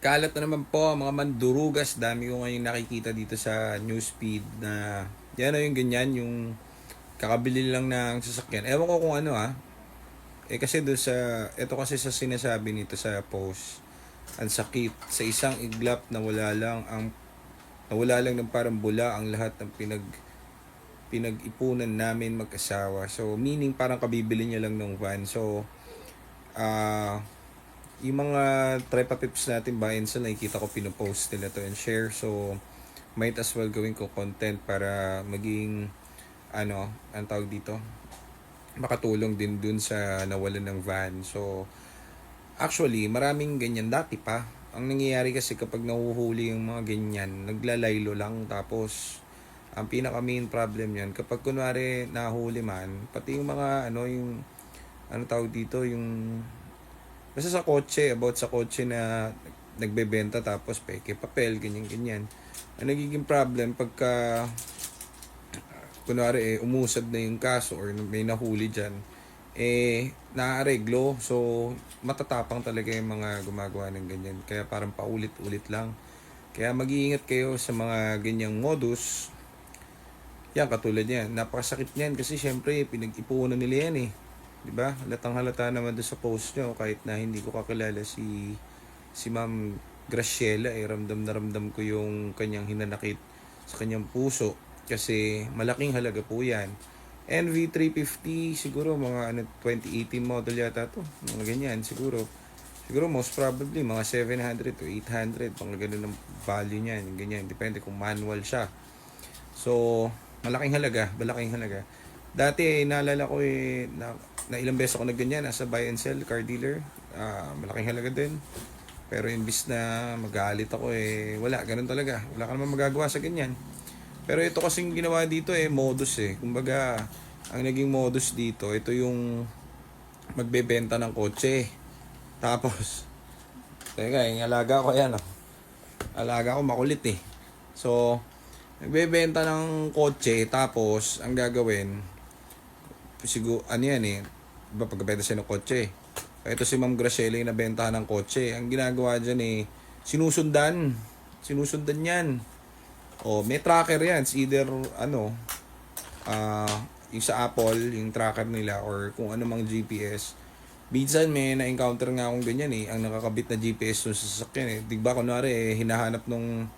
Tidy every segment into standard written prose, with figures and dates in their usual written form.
Kalat na naman po mga mandurugas. Dami ko ngayon nakikita dito sa newsfeed na yan o yung ganyan, yung kakabili lang ng sasakyan. Ewan ko kung ano kasi doon sa, ito kasi sa sinasabi nito sa post, ang sakit. Sa isang iglap nawala lang ng parang bula ang lahat ng pinag-ipunan namin mag-asawa. So meaning parang kabibili niya lang ng van. So yung mga trepa pips natin buy and sell, nakikita ko pinopost nila to and share. So might as well gawin ko content para maging ang tawag dito, makatulong din dun sa nawalan ng van. So actually maraming ganyan dati pa. Ang nangyayari kasi kapag nahuhuli yung mga ganyan, naglalaylo lang. Tapos ang pinaka main problem yan, kapag kunwari nahuli man, pati yung mga yung tawag dito, yung basta sa kotse, about sa kotse na nagbebenta tapos peke papel, ganyan-ganyan. Ang nagiging problem pagka kunwari umusad na yung kaso or may nahuli dyan, naaareglo. So matatapang talaga yung mga gumagawa ng ganyan. Kaya parang paulit-ulit lang. Kaya mag-iingat kayo sa mga ganyang modus. Yan, katulad yan. Napakasakit niyan kasi syempre pinag-ipunan nila yan 'Di ba? Halatang halata naman doon sa post nyo, kahit na hindi ko kakilala si Ma'am Graciela, ramdam na ramdam ko yung kanyang hinanakit sa kanyang puso kasi malaking halaga po 'yan. NV350 siguro mga 2018 model yata to. Mga ganyan siguro. Siguro most probably mga 700 to 800, mga ganun ang value niyan, ganyan, depende kung manual siya. So, malaking halaga. Dati naalala ko na ilang beses ako nagganyan nasa buy and sell car dealer. Malaking halaga din. Pero imbis na magalit ako wala, ganun talaga. Wala ka naman magagawa sa ganyan. Pero ito kasing ginawa dito modus Kumbaga, ang naging modus dito, ito yung magbebenta ng kotse. Tapos, teka, yung alaga ko Alaga ko makulit So, nagbebenta ng kotse, tapos ang gagawin, siguro diba pagbebenta siya ng kotse, ito si Ma'am Graciela yung nabentahan ng kotse. Ang ginagawa dyan sinusundan yan. May tracker yan. It's either yung sa Apple, yung tracker nila, or kung ano mang GPS. Minsan may na-encounter nga akong ganyan ang nakakabit na GPS dun sa sasakyan Diba kunwari hinahanap nung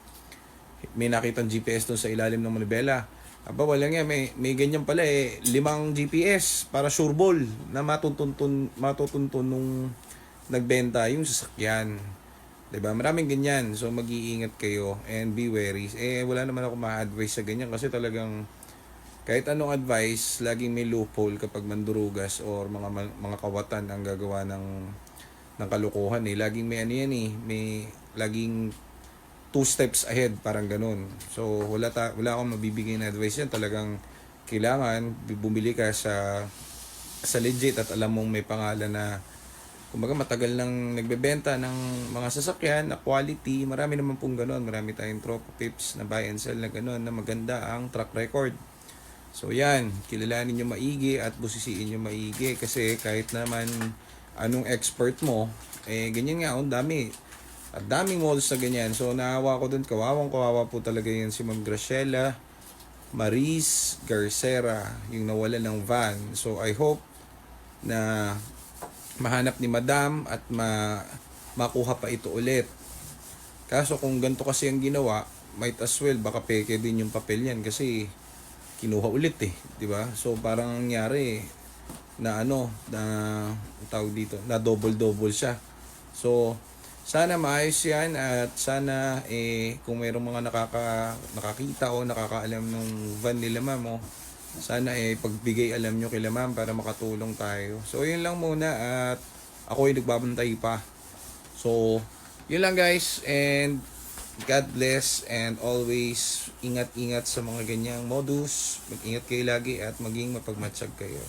may nakitang GPS dun sa ilalim ng manibela. Wala nga, may ganyan pala 5 GPS para sureball na matutuntun nung nagbenta yung sasakyan. 'Di ba? Maraming ganyan. So mag-iingat kayo and be wary. Wala naman ako ma-advise sa ganyan kasi talagang kahit anong advice, laging may loophole kapag mandurugas or mga kawatan ang gagawa ng kalukuhan Laging may may laging 2 steps ahead, parang ganun. So wala akong mabibigay na advice yan. Talagang kailangan bumili ka sa legit at alam mong may pangalan na kumbaga matagal nang nagbebenta ng mga sasakyan na quality. Marami naman pong ganun. Marami tayong tropa pips na buy and sell na ganun na maganda ang track record. So yan, kilalanin nyo maigi at busisiin nyo maigi kasi kahit naman anong expert mo, ganyan nga, dami. At daming models na ganyan. So naawa ko dun, kawawa po talaga yan si Ma'am Graciela Maris Garcera, yung nawala ng van. So I hope na mahanap ni Madam at makuha pa ito ulit. Kaso kung ganito kasi ang ginawa, might as well baka peke din yung papel yan kasi kinuha ulit di ba? So parang nangyari na na tawag dito, na double siya. So sana maayos yan at sana kung mayroong mga nakakita o nakakaalam ng van nila ma'am sana pagbigay alam nyo kila ma'am para makatulong tayo. So yun lang muna at ako ay nagbabantay pa. So yun lang guys, and God bless, and always ingat-ingat sa mga ganyang modus. Mag-ingat kayo lagi at maging mapagmatsyag kayo.